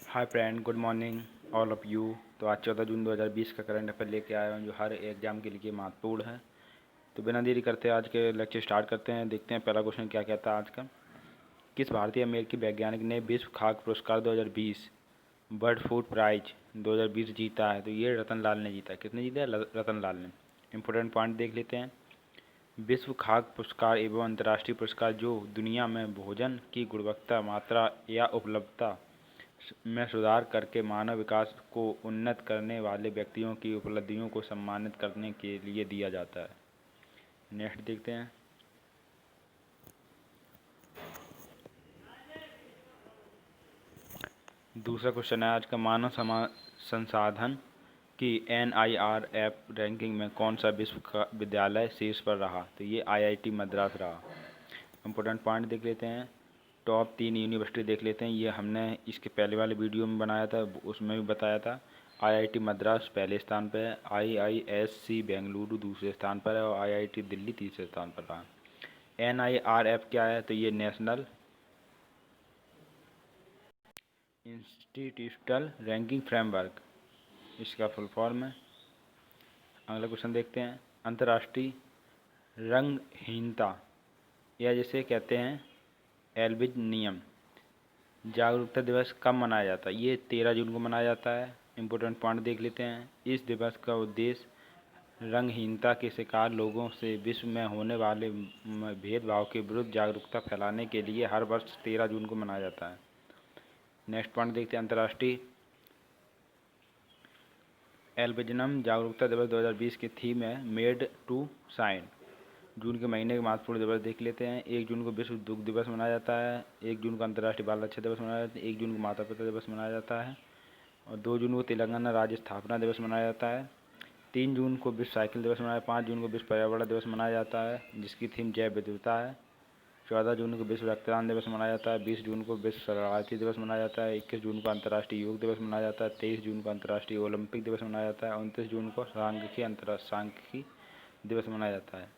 Hi friend, good morning all of you. तो आज 14 जून 2020 का करंट अफेयर लेके आया हूँ जो हर एग्जाम के लिए महत्वपूर्ण है। तो बिना देरी करते आज के लेक्चर स्टार्ट करते हैं। देखते हैं पहला क्वेश्चन क्या कहता है आज का। किस भारतीय अमेरिकी वैज्ञानिक ने विश्व खाद्य पुरस्कार 2020 बर्ड फूड प्राइज 2020 जीता है? तो ये रतन लाल ने जीता है। किसने जीता है? रतन लाल ने। इंपॉर्टेंट पॉइंट देख लेते हैं। विश्व खाद्य पुरस्कार एवं अंतर्राष्ट्रीय पुरस्कार जो दुनिया में भोजन की गुणवत्ता, मात्रा या उपलब्धता में सुधार करके मानव विकास को उन्नत करने वाले व्यक्तियों की उपलब्धियों को सम्मानित करने के लिए दिया जाता है। नेक्स्ट देखते हैं। दूसरा क्वेश्चन है आज का। मानव संसाधन की NIRF रैंकिंग में कौन सा विश्व का विद्यालय शीर्ष पर रहा? तो ये IIT मद्रास रहा। इम्पोर्टेंट पॉइंट देख लेते हैं। टॉप 3 यूनिवर्सिटी देख लेते हैं। ये हमने इसके पहले वाले वीडियो में बनाया था, उसमें भी बताया था। IIT मद्रास पहले स्थान पर है, IISc बेंगलुरु दूसरे स्थान पर है और IIT दिल्ली तीसरे स्थान पर रहा। NIRF क्या है? तो ये नेशनल इंस्टीट्यूशनल रैंकिंग फ्रेमवर्क, इसका फुल फॉर्म है। अगला क्वेश्चन देखते हैं। अंतर्राष्ट्रीय रंगहीनता या जिसे कहते हैं एल्बिनिज्म जागरूकता दिवस कब मनाया जाता है? ये 13 जून को मनाया जाता है। इम्पोर्टेंट पॉइंट देख लेते हैं। इस दिवस का उद्देश्य रंगहीनता के शिकार लोगों से विश्व में होने वाले भेदभाव के विरुद्ध जागरूकता फैलाने के लिए हर वर्ष 13 जून को मनाया जाता है। नेक्स्ट पॉइंट देखते हैं। अंतर्राष्ट्रीय एल्बिनिज्म जागरूकता दिवस 2020 की थीम है मेड टू शाइन। जून के महीने के महत्वपूर्ण दिवस देख लेते हैं। 1 जून को विश्व दुग्ध दिवस मनाया जाता है। 1 जून को अंतर्राष्ट्रीय बाल रक्षा दिवस मनाया जाता है। 1 जून को माता पिता दिवस मनाया जाता है और 2 जून को तेलंगाना राज्य स्थापना दिवस मनाया जाता है। 3 जून को विश्व साइकिल दिवस मनाया। 5 जून को विश्व पर्यावरण दिवस मनाया जाता है जिसकी थीम जैव विविधता है। 14 जून को विश्व रक्तदान दिवस मनाया जाता है। 20 जून को विश्व शरणार्थी दिवस मनाया जाता है। 21 जून को अंतर्राष्ट्रीय योग दिवस मनाया जाता है। 23 जून को अंतर्राष्ट्रीय ओलंपिक दिवस मनाया जाता है। 29 जून को सांख्यिकी दिवस मनाया जाता है।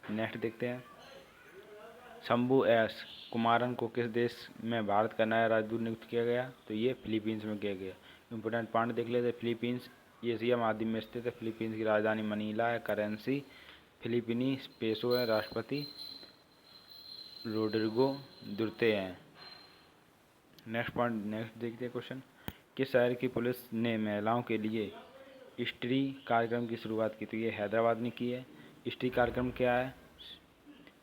नेक्स्ट देखते हैं। शंभू एस कुमारन को किस देश में भारत का नया राजदूत नियुक्त किया गया? तो ये फिलीपींस में किया गया। इंपोर्टेंट पॉइंट देख लेते हैं। फिलीपींस एशिया महाद्वीप में स्थित है। फिलीपींस की राजधानी मनीला है। करेंसी फिलीपीनी पेसो है। राष्ट्रपति रोड्रिगो दुर्ते हैं। नेक्स्ट देखते हैं क्वेश्चन। किस शहर की पुलिस ने महिलाओं के लिए स्त्री कार्यक्रम की शुरुआत की? तो ये हैदराबाद ने की है। स्त्री कार्यक्रम क्या है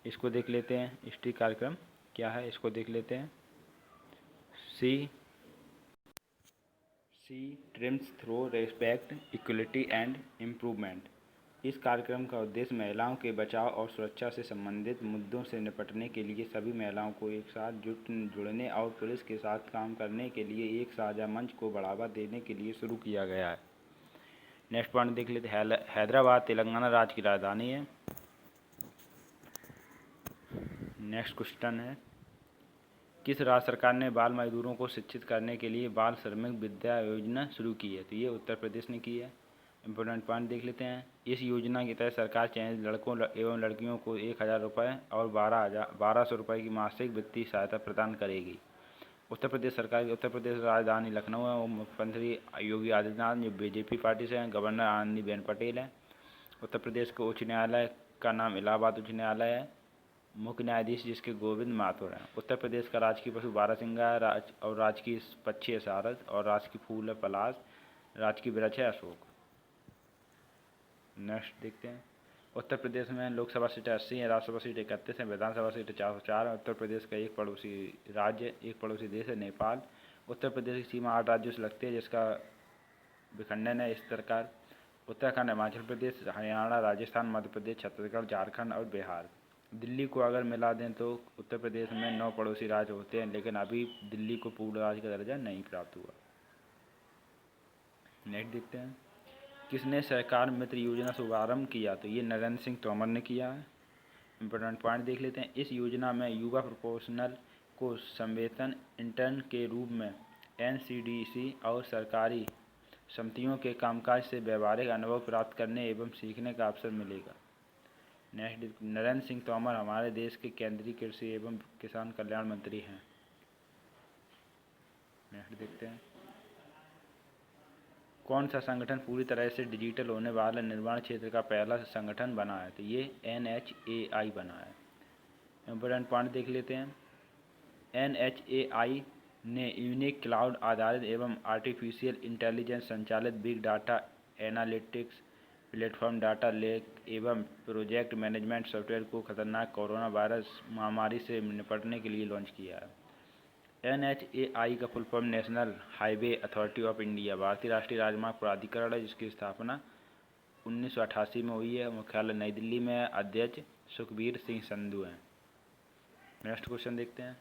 इसको देख लेते हैं। स्त्री कार्यक्रम क्या है इसको देख लेते हैं। See trims through respect equality and improvement. इस कार्यक्रम का उद्देश्य महिलाओं के बचाव और सुरक्षा से संबंधित मुद्दों से निपटने के लिए सभी महिलाओं को एक साथ जुड़ने और पुलिस के साथ काम करने के लिए एक साझा मंच को बढ़ावा देने के लिए शुरू किया गया है। नेक्स्ट पॉइंट देख लेते हैं। हैदराबाद तेलंगाना राज्य की राजधानी है। नेक्स्ट क्वेश्चन है। किस राज्य सरकार ने बाल मजदूरों को शिक्षित करने के लिए बाल श्रमिक विद्या योजना शुरू की है? तो ये उत्तर प्रदेश ने की है। इम्पोर्टेंट पॉइंट देख लेते हैं। इस योजना के तहत सरकार चयनित लड़कों एवं लड़कियों को 1,000 रुपये और 1200 रुपये की मासिक वित्तीय सहायता प्रदान करेगी। उत्तर प्रदेश सरकार की उत्तर प्रदेश राजधानी लखनऊ है और मुख्यमंत्री योगी आदित्यनाथ जो BJP पार्टी से हैं। गवर्नर आनंदीबेन पटेल हैं। उत्तर प्रदेश के उच्च न्यायालय का नाम इलाहाबाद उच्च न्यायालय है। मुख्य न्यायाधीश जिसके गोविंद माथुर हैं। उत्तर प्रदेश का राजकीय पशु बारहसिंगा है और राजकीय पक्षी है सारस और राजकीय फूल है पलाश। राजकीय वृक्ष है अशोक। नेक्स्ट देखते हैं। उत्तर प्रदेश में लोकसभा सीटें 80 हैं, राज्यसभा सीटें 31 हैं, विधानसभा सीटें 404 हैं। उत्तर प्रदेश का एक पड़ोसी देश है नेपाल। उत्तर प्रदेश की सीमा 8 राज्यों से लगती है जिसका विखंडन है इस प्रकार। उत्तराखंड, हिमाचल प्रदेश, हरियाणा, राजस्थान, मध्य प्रदेश, छत्तीसगढ़, झारखंड और बिहार। दिल्ली को अगर मिला दें तो उत्तर प्रदेश में 9 पड़ोसी राज्य होते हैं लेकिन अभी दिल्ली को पूर्ण राज्य का दर्जा नहीं प्राप्त हुआ। नेक्स्ट देखते हैं। किसने सहकार मित्र योजना शुभारंभ किया? तो ये नरेंद्र सिंह तोमर ने किया है। इम्पोर्टेंट पॉइंट देख लेते हैं। इस योजना में युवा प्रोफेशनल को संवेतन इंटर्न के रूप में NCDC और सरकारी समितियों के कामकाज से व्यावहारिक अनुभव प्राप्त करने एवं सीखने का अवसर मिलेगा। नेक्स्ट, नरेंद्र सिंह तोमर हमारे देश के केंद्रीय कृषि एवं किसान कल्याण मंत्री हैं। नेक्स्ट देखते हैं, कौन सा संगठन पूरी तरह से डिजिटल होने वाला निर्माण क्षेत्र का पहला संगठन बना है? तो ये NHAI बना है। इम्पोर्टेंट पॉइंट देख लेते हैं। NHAI ने यूनिक क्लाउड आधारित एवं आर्टिफिशियल इंटेलिजेंस संचालित big data analytics platform, data lake एवं प्रोजेक्ट मैनेजमेंट सॉफ्टवेयर को खतरनाक कोरोना वायरस महामारी से निपटने के लिए लॉन्च किया है। NHAI का full form national highway authority of India, भारतीय राष्ट्रीय राजमार्ग प्राधिकरण है, जिसकी स्थापना 1988 में हुई है। मुख्यालय नई दिल्ली में है। अध्यक्ष सुखबीर सिंह संधू हैं। नेक्स्ट क्वेश्चन देखते हैं,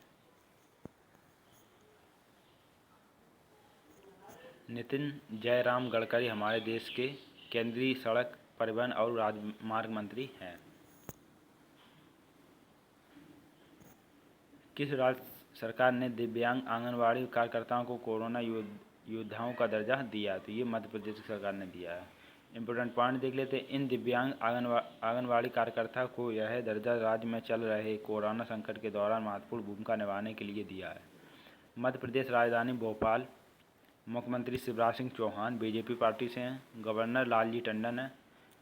नितिन जयराम गडकरी हमारे देश के केंद्रीय सड़क परिवहन और राजमार्ग मंत्री हैं। किस राज्य सरकार ने दिव्यांग आंगनवाड़ी कार्यकर्ताओं को कोरोना योद्धाओं का दर्जा दिया? तो ये मध्य प्रदेश की सरकार ने दिया है। इम्पोर्टेंट पॉइंट देख लेते हैं, इन दिव्यांग आंगनवाड़ी कार्यकर्ता को यह दर्जा राज्य में चल रहे कोरोना संकट के दौरान महत्वपूर्ण भूमिका निभाने के लिए दिया है। मध्य प्रदेश राजधानी भोपाल, मुख्यमंत्री शिवराज सिंह चौहान बीजेपी पार्टी से हैं। गवर्नर लालजी टंडन हैं।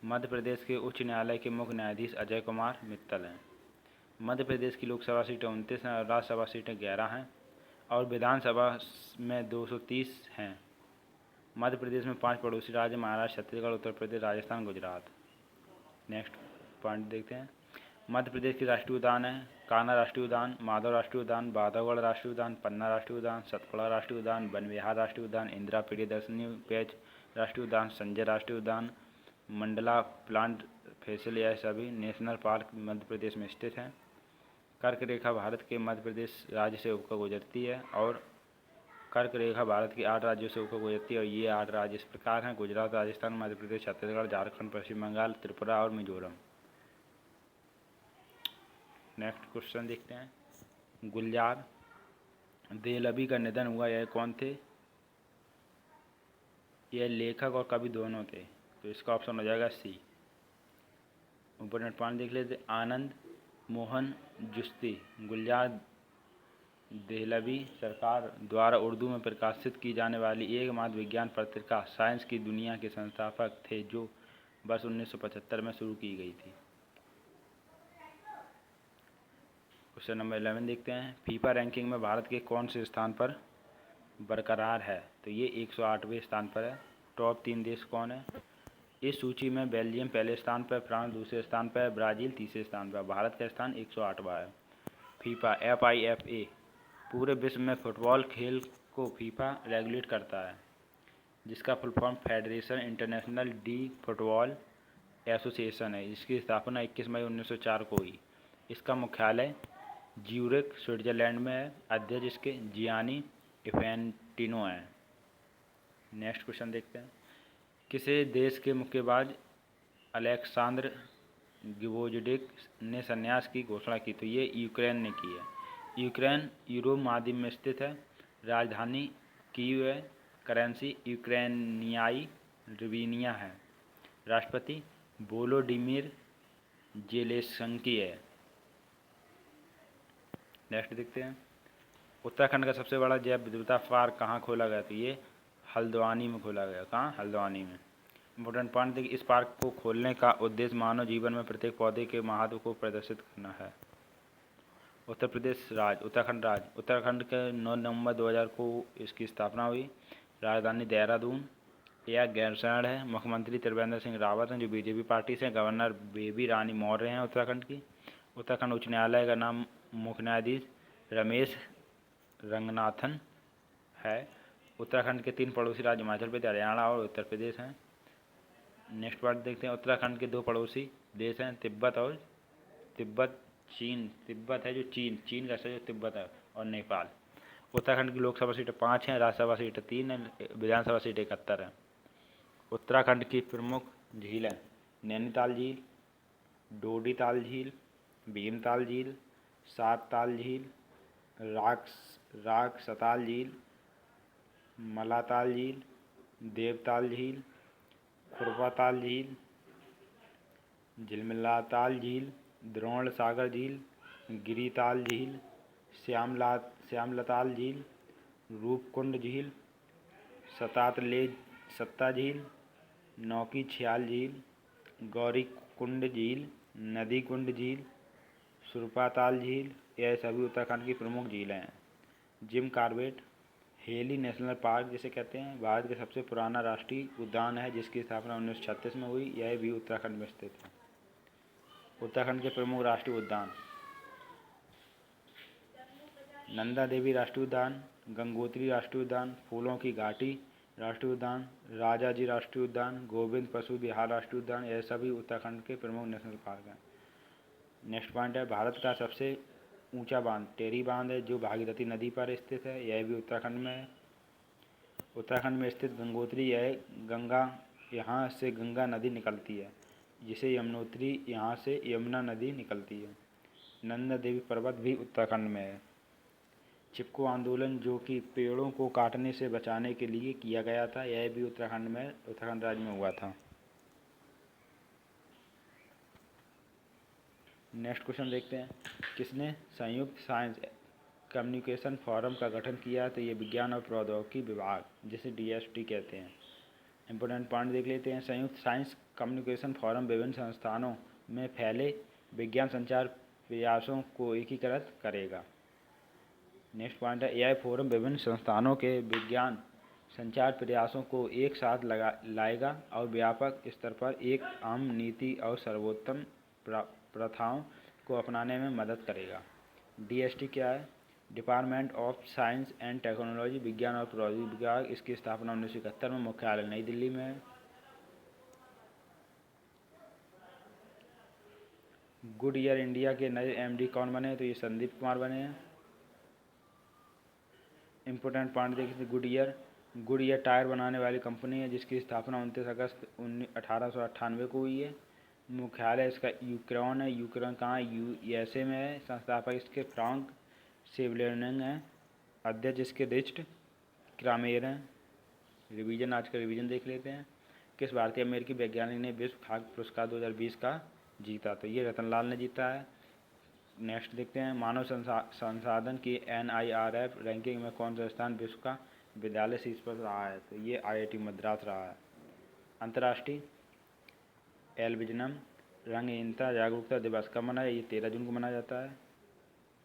मध्य प्रदेश के उच्च न्यायालय के मुख्य न्यायाधीश अजय कुमार मित्तल हैं। मध्य प्रदेश की लोकसभा सीटें 29 हैं और राज्यसभा सीटें 11 हैं और विधानसभा में 230 हैं। मध्य प्रदेश में 5 पड़ोसी राज्य महाराष्ट्र, छत्तीसगढ़, उत्तर प्रदेश, राजस्थान, गुजरात। नेक्स्ट पॉइंट देखते हैं, मध्य प्रदेश के राष्ट्रीय उद्यान हैं कान्हा राष्ट्रीय उद्यान, माधव राष्ट्रीय उद्यान, बांधवगढ़ राष्ट्रीय उद्यान, पन्ना राष्ट्रीय उद्यान, सतपुड़ा राष्ट्रीय उद्यान, बनविहार राष्ट्रीय उद्यान, इंदिरा प्रियदर्शनी पेंच राष्ट्रीय उद्यान, संजय राष्ट्रीय उद्यान, मंडला प्लांट फैसल, यह सभी नेशनल पार्क मध्य प्रदेश में स्थित हैं। कर्क रेखा भारत के मध्य प्रदेश राज्य से होकर गुजरती है और कर्क रेखा भारत के 8 राज्यों से होकर गुजरती है और ये 8 राज्य इस प्रकार हैं: गुजरात, राजस्थान, मध्य प्रदेश, छत्तीसगढ़, झारखंड, पश्चिम बंगाल, त्रिपुरा और मिजोरम। नेक्स्ट क्वेश्चन देखते हैं, गुलजार देहलवी का निधन हुआ, यह कौन थे? यह लेखक और कवि दोनों थे, तो इसका ऑप्शन हो जाएगा सी। इम्पोर्टेंट पॉइंट देख लेते, आनंद मोहन जुस्ती गुलजार देहलवी सरकार द्वारा उर्दू में प्रकाशित की जाने वाली एकमात्र विज्ञान पत्रिका साइंस की दुनिया के संस्थापक थे, जो वर्ष 1975 में शुरू की गई थी। क्वेश्चन नंबर 11 देखते हैं, फीफा रैंकिंग में भारत के कौन से स्थान पर बरकरार है? तो ये 108वें स्थान पर है। टॉप 3 देश कौन है इस सूची में? बेल्जियम पहले स्थान पर, फ्रांस दूसरे स्थान पर, ब्राज़ील तीसरे स्थान पर। भारत का स्थान 108वां है। फीफा FIFA पूरे विश्व में फुटबॉल खेल को फीफा रेगुलेट करता है, जिसका full form federation international D football association है, जिसकी स्थापना 21 मई 1904 को हुई। इसका मुख्यालय ज्यूरिख स्विट्जरलैंड में है। अध्यक्ष इसके जियानी इन्फैंटिनो हैं। नेक्स्ट क्वेश्चन देखते हैं, किसे देश के मुक्केबाज अलेक्सांद्र गिवोजडिक ने संन्यास की घोषणा की? तो ये यूक्रेन ने की है। यूक्रेन यूरोप महाद्वीप में स्थित है। राजधानी कीव है। करेंसी यूक्रेनियाई ह्रिव्या है। राष्ट्रपति वोलोडिमिर जेलेंस्की है। नेक्स्ट देखते हैं, उत्तराखंड का सबसे बड़ा जैव विविधता पार्क कहाँ खोला गया? तो ये हल्द्वानी में खोला गया। कहाँ? हल्द्वानी में। इम्पोर्टेंट पॉइंट देखिए, इस पार्क को खोलने का उद्देश्य मानव जीवन में प्रत्येक पौधे के महत्व को प्रदर्शित करना है। उत्तर प्रदेश राज्य, उत्तराखंड के 9 नवंबर 2000 को इसकी स्थापना हुई। राजधानी देहरादून। यह गैरसैंण है। मुख्यमंत्री त्रिवेंद्र सिंह रावत हैं, जो बीजेपी पार्टी से। गवर्नर बेबी रानी मौर्य हैं उत्तराखंड की। उत्तराखंड उच्च न्यायालय का नाम मुख्य न्यायाधीश रमेश रंगनाथन है। उत्तराखंड के 3 पड़ोसी राज्य हिमाचल प्रदेश, हरियाणा और उत्तर प्रदेश हैं। नेक्स्ट पार्ट देखते हैं, उत्तराखंड के 2 पड़ोसी देश हैं, तिब्बत चीन। तिब्बत है जो चीन का जो तिब्बत है, और नेपाल। उत्तराखंड की लोकसभा सीटें 5 हैं, राज्यसभा सीटें 3 हैं, विधानसभा सीटें 71 हैं। उत्तराखंड की प्रमुख झीलें नैनीताल झील, डोडीताल झील, भीमताल झील, सातताल झील, राकसताल झील, मलाताल झील, देवताल झील, खुरवाताल झील, झिलमिलाताल झील, द्रोण सागर झील, गिरिताल झील, श्यामलताल झील, रूपकुंड झील, सत्ता झील, नौकी छयाल झील, गौरीकुंड झील, नदी कुंड झील, सुरपाताल झील, यह सभी उत्तराखंड की प्रमुख झीलें हैं। Jim Corbett heli national park जिसे कहते हैं, भारत का सबसे पुराना राष्ट्रीय उद्यान है जिसकी स्थापना 1936 में हुई। यह भी उत्तराखंड में स्थित है। उत्तराखंड के प्रमुख राष्ट्रीय उद्यान: नंदा देवी राष्ट्रीय उद्यान, गंगोत्री राष्ट्रीय उद्यान, फूलों की घाटी राष्ट्रीय उद्यान, राजाजी राष्ट्रीय उद्यान, गोविंद पशु विहार राष्ट्रीय उद्यान, यह सभी उत्तराखंड के प्रमुख नेशनल पार्क हैं। नेक्स्ट पॉइंट है, भारत का सबसे ऊंचा बांध टेहरी बांध है जो भागीरथी नदी पर स्थित है। यह भी उत्तराखंड में है। उत्तराखंड में स्थित गंगोत्री, यहाँ से गंगा नदी निकलती है, जिसे यमुनोत्री, यहाँ से यमुना नदी निकलती है। नंदा देवी पर्वत भी उत्तराखंड में है। चिपको आंदोलन जो कि पेड़ों को काटने से बचाने के लिए किया गया था, यह भी उत्तराखंड राज्य में हुआ था। नेक्स्ट क्वेश्चन देखते हैं, किसने संयुक्त साइंस कम्युनिकेशन फोरम का गठन किया? तो ये विज्ञान और प्रौद्योगिकी विभाग, जिसे DST कहते हैं। इंपॉर्टेंट पॉइंट देख लेते हैं। संयुक्त साइंस कम्युनिकेशन फोरम विभिन्न संस्थानों में फैले विज्ञान संचार प्रयासों को एकीकृत करेगा। नेक्स्ट पॉइंट है, यह फोरम विभिन्न संस्थानों के विज्ञान संचार प्रयासों को एक साथ लाएगा और व्यापक स्तर पर एक आम नीति और सर्वोत्तम प्रथाओं को अपनाने में मदद करेगा। DST क्या है? Department of science and technology, विज्ञान और प्रौद्योगिकी विभाग। इसकी स्थापना 1971 में, मुख्यालय नई दिल्ली में है। गुडईयर इंडिया के नए MD कौन बने? तो ये संदीप कुमार बने हैं। इंपॉर्टेंट पॉइंट देखिए, गुडईयर टायर बनाने वाली कंपनी है जिसकी स्थापना 29 अगस्त 1898 को हुई है। मुख्यालय इसका यूक्रेन है। यूक्रेन कहाँ है? USA में है। संस्थापक इसके फ्रांक सेवलेनिंग हैं। अध्यक्ष इसके रिचर्ड क्रामेर हैं। रिवीजन, आज का रिवीजन देख लेते हैं। किस भारतीय अमेरिकी वैज्ञानिक ने विश्व खाद्य पुरस्कार 2020 का जीता? तो ये रतनलाल ने जीता है। नेक्स्ट देखते हैं, मानव संसाधन की NIRF रैंकिंग में कौन सा स्थान विश्व का विद्यालय शीर्ष पर रहा है? तो ये IIT मद्रास रहा है। अंतर्राष्ट्रीय एल्बिनिज्म रंगहीनता जागरूकता दिवस कब मनाया? ये 13 जून को मनाया जाता है।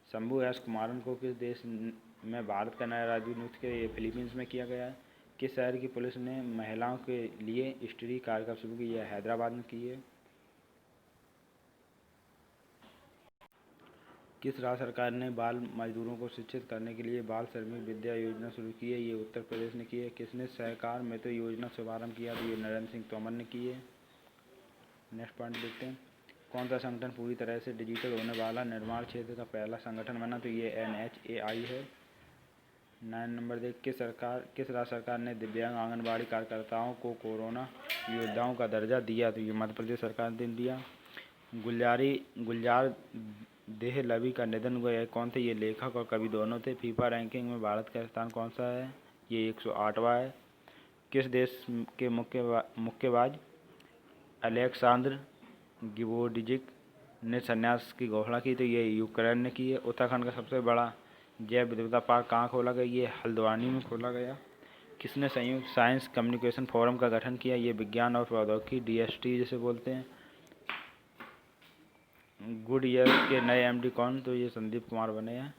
शंभू एस कुमारन को किस देश में भारत का नया राजदूत नियुक्त किया? ये फिलीपींस में किया गया है। किस शहर की पुलिस ने महिलाओं के लिए स्त्री कार्यक्रम शुरू की? है हैदराबाद में की है। किस राज्य सरकार ने बाल मजदूरों को शिक्षित करने के लिए बाल श्रमिक विद्या योजना शुरू की है? ये उत्तर प्रदेश ने की है। किसने सहकार मित्र योजना शुभारंभ किया? तो ये नरेंद्र सिंह तोमर ने की है। नेक्स्ट पॉइंट देखते हैं, कौन सा संगठन पूरी तरह से डिजिटल होने वाला निर्माण क्षेत्र का पहला संगठन बना? तो ये NHAI है। 9 नंबर देख, किस राज्य सरकार ने दिव्यांग आंगनबाड़ी कार्यकर्ताओं को कोरोना योद्धाओं का दर्जा दिया? तो ये मध्य प्रदेश सरकार ने दिया। गुलजार देहलवी का निधन हुआ है। कौन थे? ये लेखक और कवि दोनों थे। फीफा रैंकिंग में भारत का स्थान कौन सा है? ये 108वां है। किस देश के मुक्केबाज अलेक्सांद्र गिवोर्डिजिक ने संन्यास की घोषणा की? तो ये यूक्रेन ने की है। उत्तराखंड का सबसे बड़ा जैव विविधता पार्क कहाँ खोला गया? ये हल्द्वानी में खोला गया। किसने संयुक्त साइंस कम्युनिकेशन फोरम का गठन किया? ये विज्ञान और प्रौद्योगिकी DST जिसे बोलते हैं। गुडईयर के नए MD कौन? तो ये संदीप कुमार बने हैं।